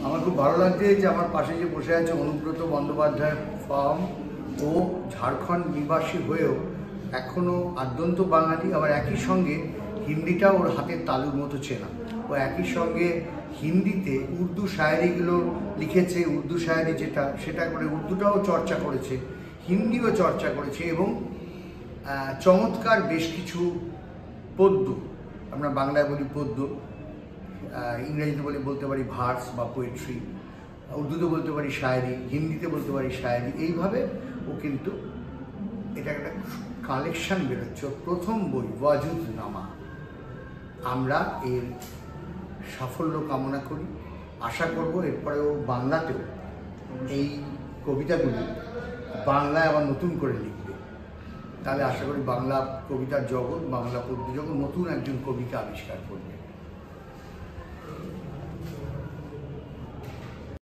আমার খুব ভালো লাগছে যে আমার পাশে যে বসে আছে অনুব্রত বন্দ্যোপাধ্যায় ফার্ম, ও ঝাড়খণ্ড নিবাসী হয়েও এখনও আদ্যন্ত বাঙালি, আবার একই সঙ্গে হিন্দিটা ওর হাতের তালুর মতো চেনা। ও একই সঙ্গে হিন্দিতে উর্দু শায়েরিগুলো লিখেছে, উর্দু শায়েরি সেটা করে উর্দুটাও চর্চা করেছে, হিন্দিও চর্চা করেছে, এবং চমৎকার বেশ কিছু পদ্য, আমরা বাংলায় বলি পদ্য, ইংরেজিতে বলতে পারি ভার্স বা পোয়েট্রি, উর্দুতে বলতে পারি শায়েরি, হিন্দিতে বলতে পারি শায়েরি। এইভাবে ও কিন্তু এটা একটা কালেকশন বেরোচ্ছে, প্রথম বই ওয়াজুদনামা। আমরা এর সাফল্য কামনা করি, আশা করব এরপরেও বাংলাতেও এই কবিতাগুলি বাংলায় আবার নতুন করে লিখবে। তাহলে আশা করি বাংলা কবিতার জগৎ, বাংলা পদ্য জগৎ নতুন একজন কবিকে আবিষ্কার করবে।